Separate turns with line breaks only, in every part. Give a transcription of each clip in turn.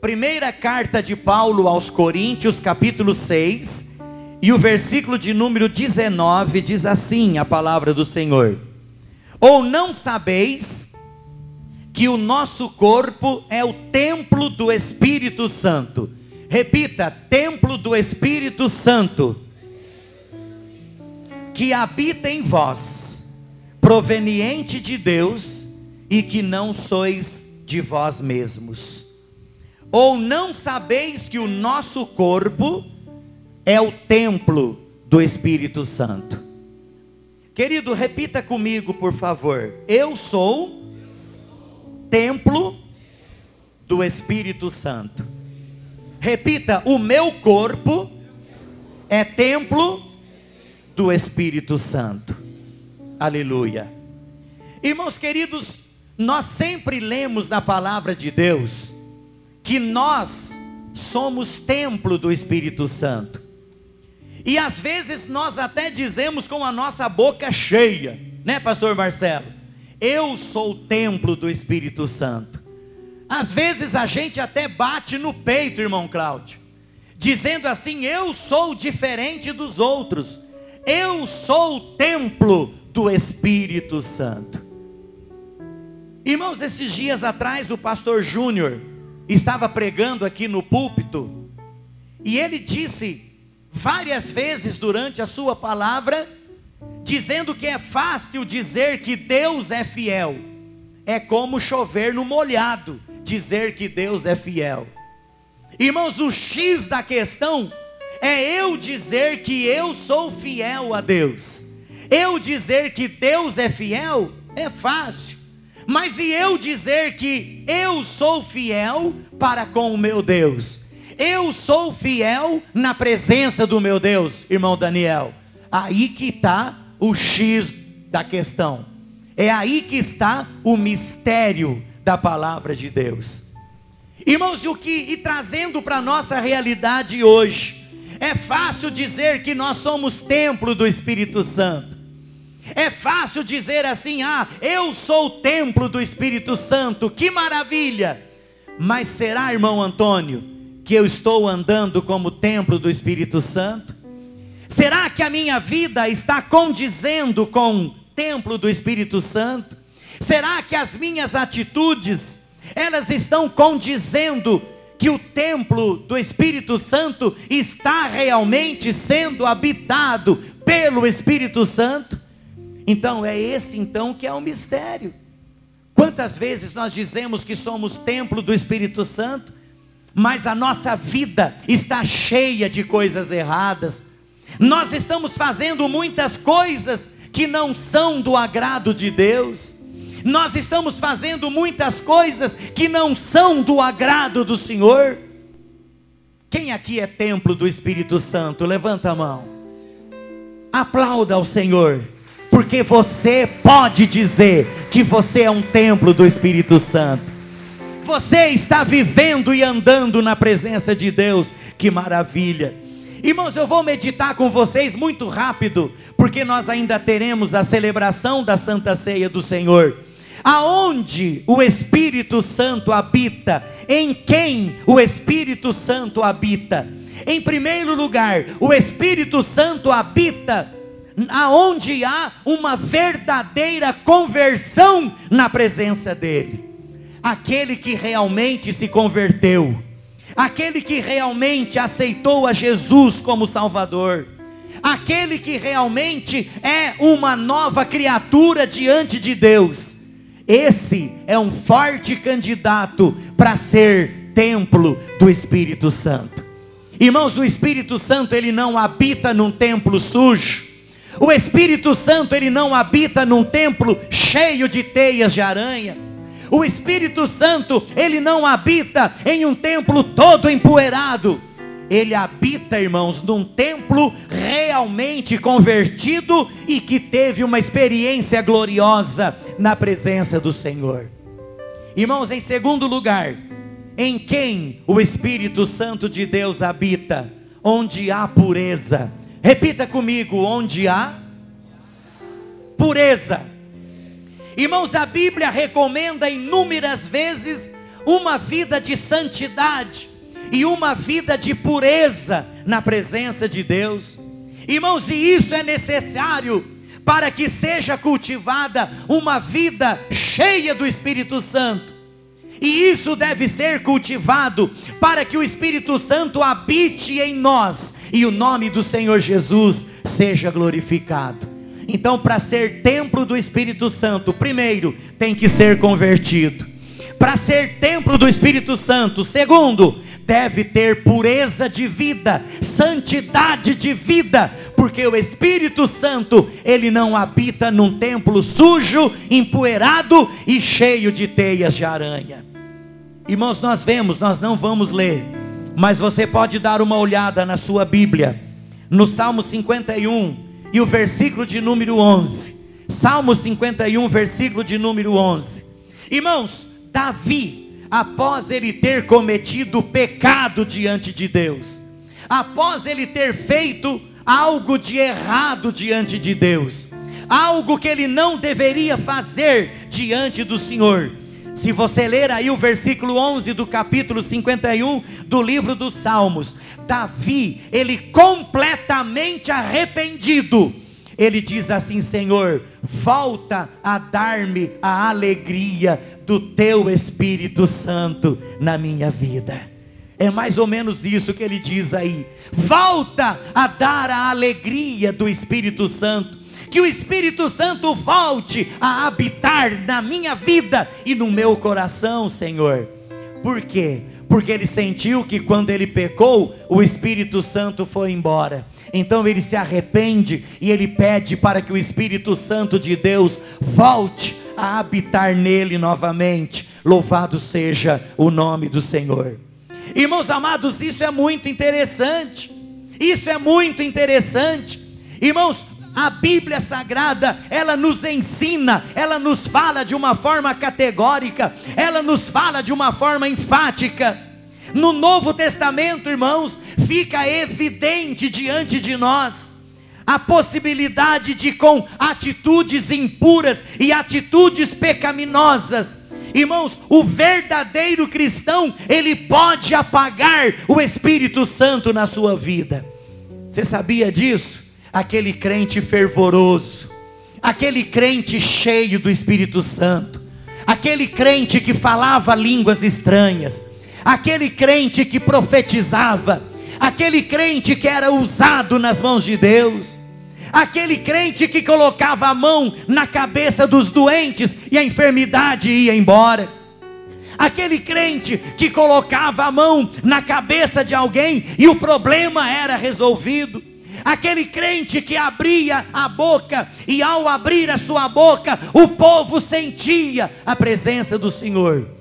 Primeira carta de Paulo aos Coríntios, capítulo 6, e o versículo de número 19 diz assim a palavra do Senhor: ou não sabeis que o nosso corpo é o templo do Espírito Santo? Repita: templo do Espírito Santo, que habita em vós, proveniente de Deus, e que não sois de vós mesmos. Ou não sabeis que o nosso corpo é o templo do Espírito Santo? Querido, repita comigo, por favor: eu sou templo do Espírito Santo. Repita: o meu corpo é templo do Espírito Santo. Aleluia. Irmãos queridos, nós sempre lemos na palavra de Deus que nós somos templo do Espírito Santo. E às vezes nós até dizemos com a nossa boca cheia, né, pastor Marcelo? Eu sou o templo do Espírito Santo. Às vezes a gente até bate no peito, irmão Cláudio, dizendo assim: eu sou diferente dos outros, eu sou o templo do Espírito Santo. Irmãos, esses dias atrás o pastor Júnior estava pregando aqui no púlpito, e ele disse várias vezes durante a sua palavra, dizendo que é fácil dizer que Deus é fiel, é como chover no molhado dizer que Deus é fiel. Irmãos, o X da questão é eu dizer que eu sou fiel a Deus. Eu dizer que Deus é fiel é fácil, mas e eu dizer que eu sou fiel para com o meu Deus? Eu sou fiel na presença do meu Deus, irmão Daniel. Aí que está o X da questão. É aí que está o mistério da palavra de Deus. Irmãos, e trazendo para a nossa realidade hoje, é fácil dizer que nós somos templo do Espírito Santo. É fácil dizer assim: ah, eu sou o templo do Espírito Santo, que maravilha. Mas será, irmão Antônio, que eu estou andando como templo do Espírito Santo? Será que a minha vida está condizendo com o templo do Espírito Santo? Será que as minhas atitudes, elas estão condizendo que o templo do Espírito Santo está realmente sendo habitado pelo Espírito Santo? Então é esse então que é o mistério. Quantas vezes nós dizemos que somos templo do Espírito Santo, mas a nossa vida está cheia de coisas erradas. Nós estamos fazendo muitas coisas que não são do agrado de Deus. Nós estamos fazendo muitas coisas que não são do agrado do Senhor. Quem aqui é templo do Espírito Santo? Levanta a mão. Aplauda ao Senhor, porque você pode dizer que você é um templo do Espírito Santo. Você está vivendo e andando na presença de Deus. Que maravilha. Irmãos, eu vou meditar com vocês muito rápido, porque nós ainda teremos a celebração da Santa Ceia do Senhor. Aonde o Espírito Santo habita? Em quem o Espírito Santo habita? Em primeiro lugar, o Espírito Santo habita aonde há uma verdadeira conversão na presença dele. Aquele que realmente se converteu, aquele que realmente aceitou a Jesus como Salvador, aquele que realmente é uma nova criatura diante de Deus, esse é um forte candidato para ser templo do Espírito Santo. Irmãos, o Espírito Santo, ele não habita num templo sujo. O Espírito Santo, ele não habita num templo cheio de teias de aranha. O Espírito Santo, ele não habita em um templo todo empoeirado. Ele habita, irmãos, num templo realmente convertido e que teve uma experiência gloriosa na presença do Senhor. Irmãos, em segundo lugar, em quem o Espírito Santo de Deus habita? Onde há pureza. Repita comigo: onde há pureza. Irmãos, a Bíblia recomenda inúmeras vezes uma vida de santidade e uma vida de pureza na presença de Deus. Irmãos, e isso é necessário para que seja cultivada uma vida cheia do Espírito Santo. E isso deve ser cultivado para que o Espírito Santo habite em nós e o nome do Senhor Jesus seja glorificado. Então, para ser templo do Espírito Santo, primeiro tem que ser convertido. Para ser templo do Espírito Santo, segundo, deve ter pureza de vida, santidade de vida, porque o Espírito Santo, ele não habita num templo sujo, empoeirado e cheio de teias de aranha. Irmãos, nós não vamos ler, mas você pode dar uma olhada na sua Bíblia, no Salmo 51 e o versículo de número 11. Salmo 51, versículo de número 11. Irmãos, Davi, após ele ter cometido pecado diante de Deus, após ele ter feito algo de errado diante de Deus, algo que ele não deveria fazer diante do Senhor. Se você ler aí o versículo 11 do capítulo 51 do livro dos Salmos, Davi, ele completamente arrependido, ele diz assim: Senhor, volta a dar-me a alegria do teu Espírito Santo na minha vida. É mais ou menos isso que ele diz aí: volta a dar a alegria do Espírito Santo. Que o Espírito Santo volte a habitar na minha vida e no meu coração, Senhor. Por quê? Porque ele sentiu que quando ele pecou, o Espírito Santo foi embora. Então ele se arrepende e ele pede para que o Espírito Santo de Deus volte a habitar nele novamente. Louvado seja o nome do Senhor. Irmãos amados, isso é muito interessante. Isso é muito interessante. Irmãos, a Bíblia Sagrada, ela nos ensina, ela nos fala de uma forma categórica, ela nos fala de uma forma enfática. No Novo Testamento, irmãos, fica evidente diante de nós a possibilidade de, com atitudes impuras e atitudes pecaminosas, irmãos, o verdadeiro cristão, ele pode apagar o Espírito Santo na sua vida. Você sabia disso? Aquele crente fervoroso, aquele crente cheio do Espírito Santo, aquele crente que falava línguas estranhas, aquele crente que profetizava, aquele crente que era usado nas mãos de Deus, aquele crente que colocava a mão na cabeça dos doentes e a enfermidade ia embora, aquele crente que colocava a mão na cabeça de alguém e o problema era resolvido, aquele crente que abria a boca e ao abrir a sua boca o povo sentia a presença do Senhor.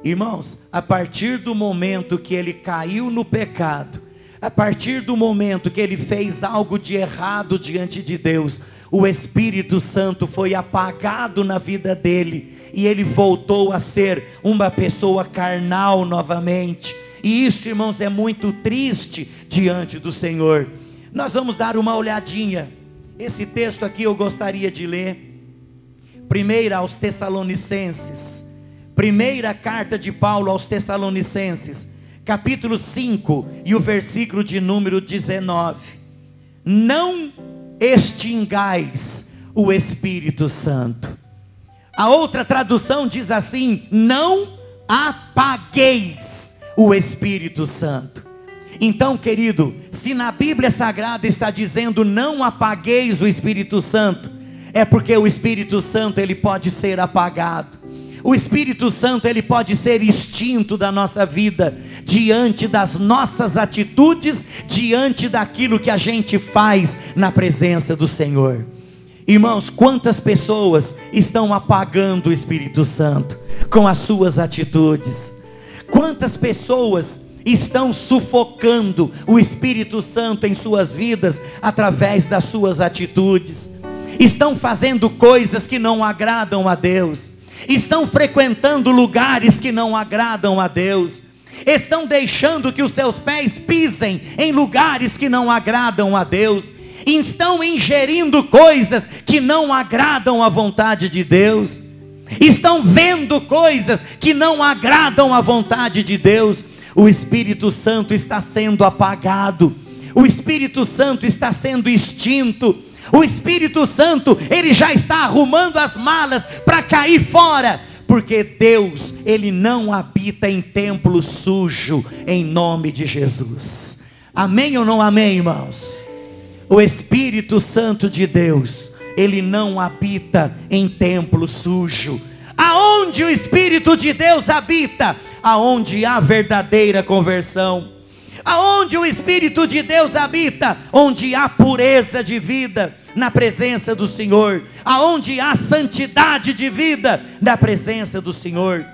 Irmãos, a partir do momento que ele caiu no pecado, a partir do momento que ele fez algo de errado diante de Deus, o Espírito Santo foi apagado na vida dele e ele voltou a ser uma pessoa carnal novamente. E isso, irmãos, é muito triste diante do Senhor. Nós vamos dar uma olhadinha. Esse texto aqui eu gostaria de ler. Primeira aos Tessalonicenses. Primeira carta de Paulo aos Tessalonicenses, capítulo 5 e o versículo de número 19. Não extingais o Espírito Santo. A outra tradução diz assim: não apagueis o Espírito Santo. Então, querido, se na Bíblia Sagrada está dizendo não apagueis o Espírito Santo, é porque o Espírito Santo, ele pode ser apagado. O Espírito Santo, ele pode ser extinto da nossa vida, diante das nossas atitudes, diante daquilo que a gente faz na presença do Senhor. Irmãos, quantas pessoas estão apagando o Espírito Santo com as suas atitudes? Quantas pessoas estão sufocando o Espírito Santo em suas vidas através das suas atitudes? Estão fazendo coisas que não agradam a Deus, estão frequentando lugares que não agradam a Deus, estão deixando que os seus pés pisem em lugares que não agradam a Deus, estão ingerindo coisas que não agradam à vontade de Deus. estão vendo coisas que não agradam à vontade de Deus. O Espírito Santo está sendo apagado, o Espírito Santo está sendo extinto, o Espírito Santo, ele já está arrumando as malas para cair fora, porque Deus, ele não habita em templo sujo, em nome de Jesus. Amém ou não amém, irmãos? O Espírito Santo de Deus, ele não habita em templo sujo. Aonde o Espírito de Deus habita? Aonde há verdadeira conversão. Aonde o Espírito de Deus habita? Onde há pureza de vida na presença do Senhor. Aonde há santidade de vida na presença do Senhor.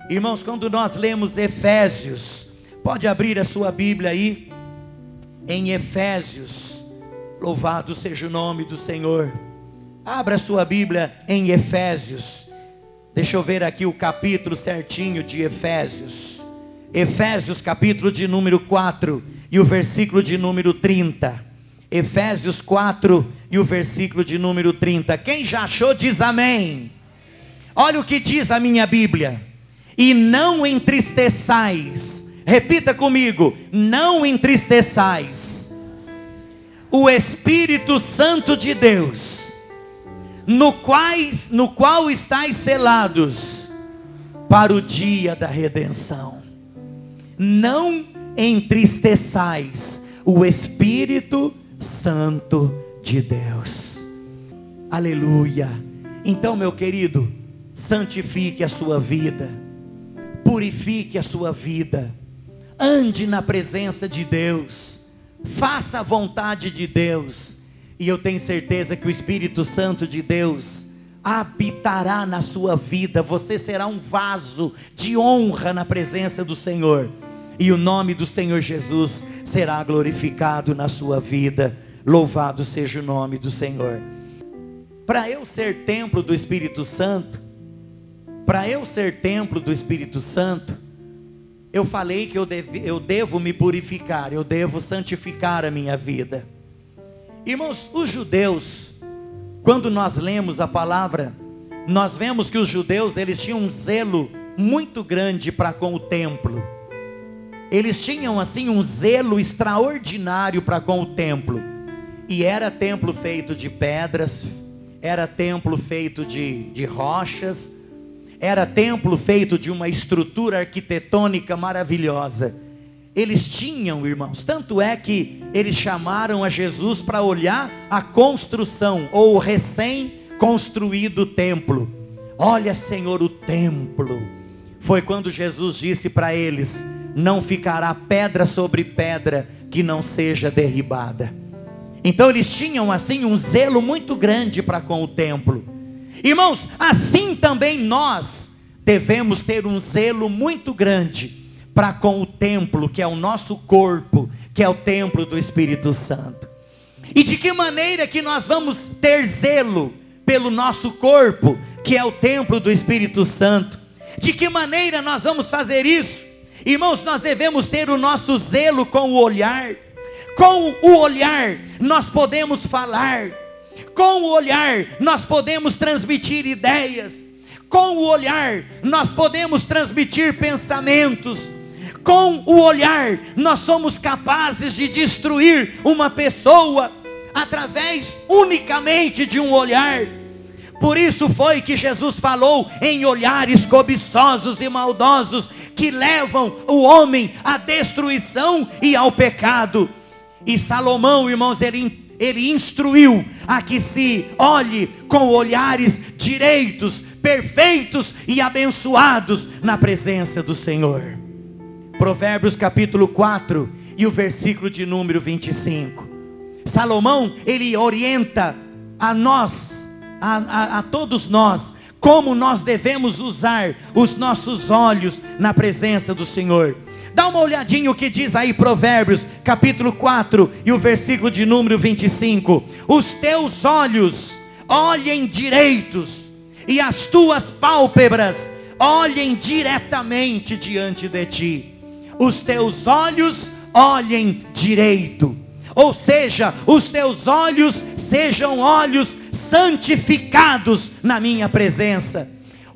Irmãos, quando nós lemos Efésios, pode abrir a sua Bíblia aí, em Efésios, louvado seja o nome do Senhor. Abra a sua Bíblia em Efésios. Deixa eu ver aqui o capítulo certinho de Efésios. Efésios capítulo de número 4 e o versículo de número 30. Efésios 4 e o versículo de número 30. Quem já achou diz amém. Olha o que diz a minha Bíblia. E não entristeçais. Repita comigo. Não entristeçais o Espírito Santo de Deus, no qual estáis selados para o dia da redenção. Não entristeçais o Espírito Santo de Deus. Aleluia. Então, meu querido, santifique a sua vida, purifique a sua vida, ande na presença de Deus, faça a vontade de Deus, e eu tenho certeza que o Espírito Santo de Deus habitará na sua vida. Você será um vaso de honra na presença do Senhor, e o nome do Senhor Jesus será glorificado na sua vida. Louvado seja o nome do Senhor. Para eu ser templo do Espírito Santo, eu falei que eu devo me purificar, eu devo santificar a minha vida. Irmãos, os judeus, quando nós lemos a palavra, nós vemos que os judeus, eles tinham um zelo muito grande para com o templo. Eles tinham assim um zelo extraordinário para com o templo. E era templo feito de pedras, era templo feito de rochas, era templo feito de uma estrutura arquitetônica maravilhosa. Eles tinham, irmãos, tanto é que eles chamaram a Jesus para olhar a construção, ou o recém-construído templo. Olha, Senhor, o templo. Foi quando Jesus disse para eles: não ficará pedra sobre pedra que não seja derribada. Então eles tinham assim um zelo muito grande para com o templo. Irmãos, assim também nós devemos ter um zelo muito grande para com o templo, que é o nosso corpo, que é o templo do Espírito Santo. E de que maneira que nós vamos ter zelo pelo nosso corpo, que é o templo do Espírito Santo? De que maneira nós vamos fazer isso? Irmãos, nós devemos ter o nosso zelo com o olhar. Com o olhar nós podemos falar, com o olhar nós podemos transmitir ideias, com o olhar nós podemos transmitir pensamentos, com o olhar nós somos capazes de destruir uma pessoa através unicamente de um olhar. Por isso foi que Jesus falou em olhares cobiçosos e maldosos que levam o homem à destruição e ao pecado. E Salomão, irmãos, ele instruiu a que se olhe com olhares direitos, perfeitos e abençoados na presença do Senhor. Provérbios capítulo 4 e o versículo de número 25. Salomão, ele orienta a nós, a todos nós, como nós devemos usar os nossos olhos na presença do Senhor. Dá uma olhadinha o que diz aí Provérbios capítulo 4 e o versículo de número 25. Os teus olhos olhem direitos, e as tuas pálpebras olhem diretamente diante de ti. Os teus olhos olhem direito, ou seja, os teus olhos sejam olhos santificados na minha presença.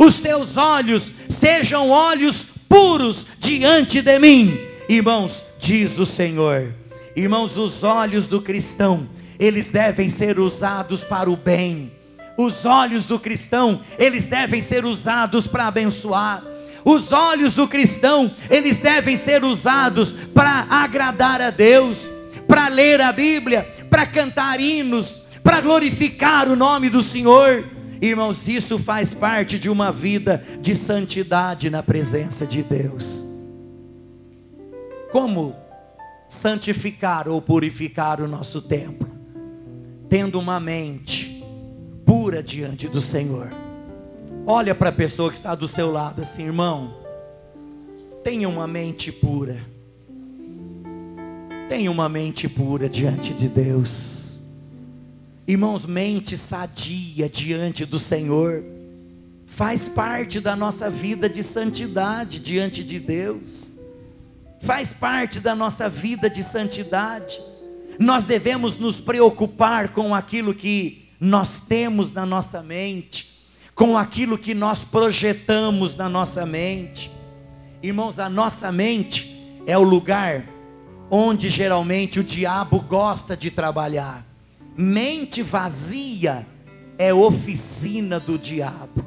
os teus olhos sejam olhos puros diante de mim. Irmãos, diz o Senhor. Irmãos, os olhos do cristão, eles devem ser usados para o bem. Os olhos do cristão, eles devem ser usados para abençoar. Os olhos do cristão, eles devem ser usados para agradar a Deus, para ler a Bíblia, para cantar hinos, para glorificar o nome do Senhor. Irmãos, isso faz parte de uma vida de santidade na presença de Deus. Como santificar ou purificar o nosso templo? Tendo uma mente pura diante do Senhor. Olha para a pessoa que está do seu lado assim: irmão, tenha uma mente pura. Tenha uma mente pura diante de Deus. Irmãos, mente sadia diante do Senhor faz parte da nossa vida de santidade diante de Deus. Faz parte da nossa vida de santidade. Nós devemos nos preocupar com aquilo que nós temos na nossa mente, com aquilo que nós projetamos na nossa mente. Irmãos, a nossa mente é o lugar onde geralmente o diabo gosta de trabalhar. Mente vazia é oficina do diabo.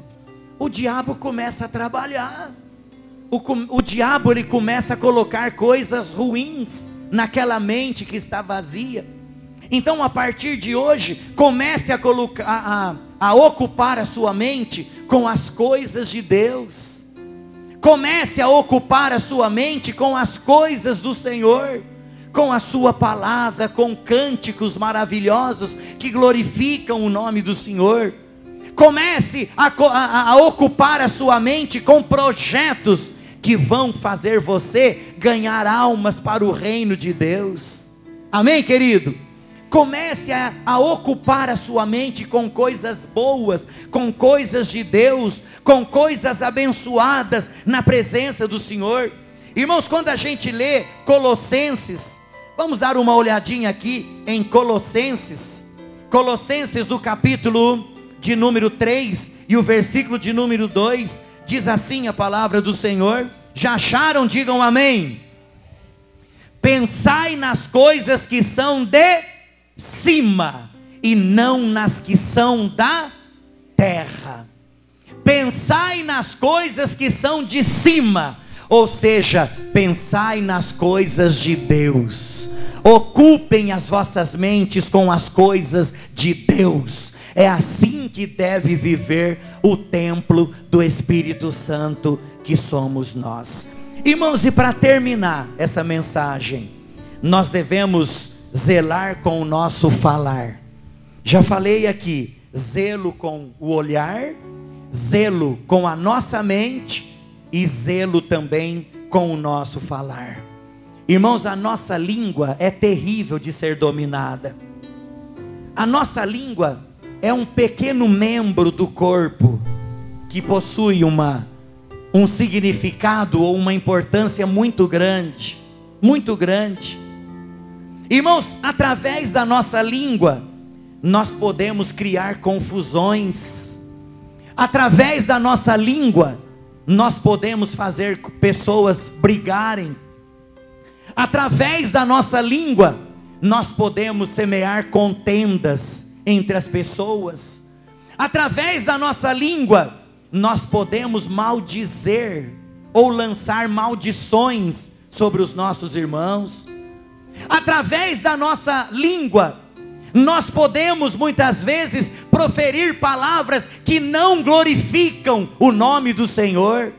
O diabo começa a trabalhar. O diabo, ele começa a colocar coisas ruins naquela mente que está vazia. Então, a partir de hoje, comece a colocar, a ocupar a sua mente com as coisas de Deus. Comece a ocupar a sua mente com as coisas do Senhor, com a sua palavra, com cânticos maravilhosos que glorificam o nome do Senhor. Comece a ocupar a sua mente com projetos que vão fazer você ganhar almas para o reino de Deus. Amém, querido? Comece a ocupar a sua mente com coisas boas, com coisas de Deus, com coisas abençoadas na presença do Senhor. Irmãos, quando a gente lê Colossenses, vamos dar uma olhadinha aqui em Colossenses do capítulo de número 3 e o versículo de número 2, diz assim a palavra do Senhor. Já acharam? Digam amém. Pensai nas coisas que são de cima e não nas que são da terra. Pensai nas coisas que são de cima, ou seja, pensai nas coisas de Deus. Ocupem as vossas mentes com as coisas de Deus. É assim que deve viver o templo do Espírito Santo que somos nós. Irmãos, e para terminar essa mensagem, nós devemos zelar com o nosso falar. Já falei aqui, zelo com o olhar, zelo com a nossa mente e zelo também com o nosso falar. Irmãos, a nossa língua é terrível de ser dominada. A nossa língua é um pequeno membro do corpo que possui um significado ou uma importância muito grande, muito grande. Irmãos, através da nossa língua, nós podemos criar confusões. Através da nossa língua, nós podemos fazer pessoas brigarem. Através da nossa língua, nós podemos semear contendas entre as pessoas. Através da nossa língua, nós podemos maldizer ou lançar maldições sobre os nossos irmãos. Através da nossa língua, nós podemos muitas vezes proferir palavras que não glorificam o nome do Senhor.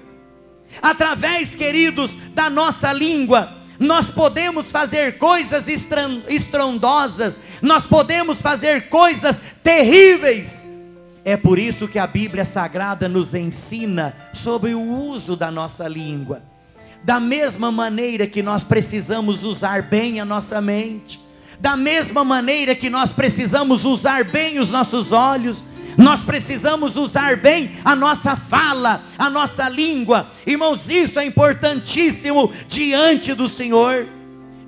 Através, queridos, da nossa língua, nós podemos fazer coisas estrondosas, nós podemos fazer coisas terríveis. É por isso que a Bíblia Sagrada nos ensina sobre o uso da nossa língua. Da mesma maneira que nós precisamos usar bem a nossa mente, da mesma maneira que nós precisamos usar bem os nossos olhos, nós precisamos usar bem a nossa fala, a nossa língua. Irmãos, isso é importantíssimo diante do Senhor,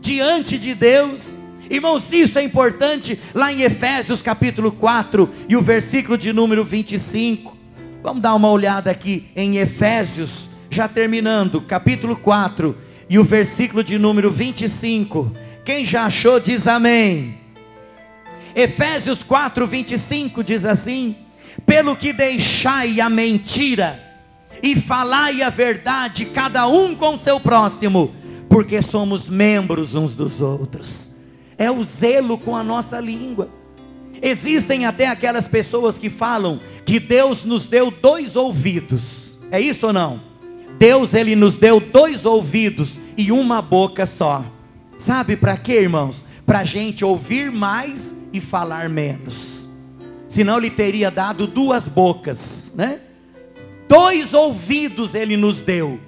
diante de Deus. Irmãos, isso é importante lá em Efésios capítulo 4 e o versículo de número 25. Vamos dar uma olhada aqui em Efésios, já terminando, capítulo 4, e o versículo de número 25. Quem já achou diz amém. Efésios 4, 25 diz assim: pelo que deixai a mentira, e falai a verdade, cada um com seu próximo, porque somos membros uns dos outros. É o zelo com a nossa língua. Existem até aquelas pessoas que falam que Deus nos deu 2 ouvidos. É isso ou não? Deus, Ele nos deu 2 ouvidos e uma boca só. Sabe para quê, irmãos? Para a gente ouvir mais e falar menos. Senão Ele teria dado 2 bocas, né? 2 ouvidos Ele nos deu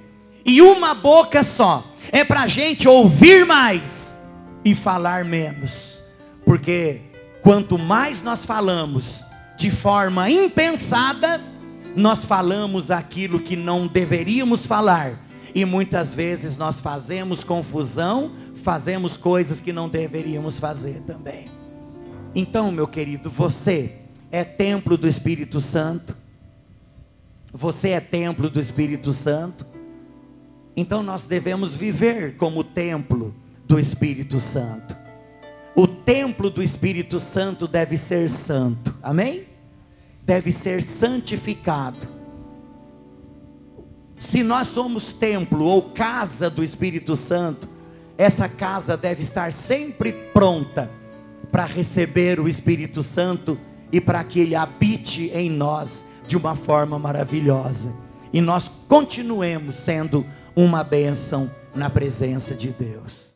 e uma boca só. É para a gente ouvir mais e falar menos. Porque quanto mais nós falamos de forma impensada, nós falamos aquilo que não deveríamos falar. E muitas vezes nós fazemos confusão, fazemos coisas que não deveríamos fazer também. Então, meu querido, você é templo do Espírito Santo. Você é templo do Espírito Santo. Então nós devemos viver como templo do Espírito Santo. O templo do Espírito Santo deve ser santo, amém? Deve ser santificado. Se nós somos templo ou casa do Espírito Santo, essa casa deve estar sempre pronta para receber o Espírito Santo e para que Ele habite em nós de uma forma maravilhosa. E nós continuemos sendo uma bênção na presença de Deus.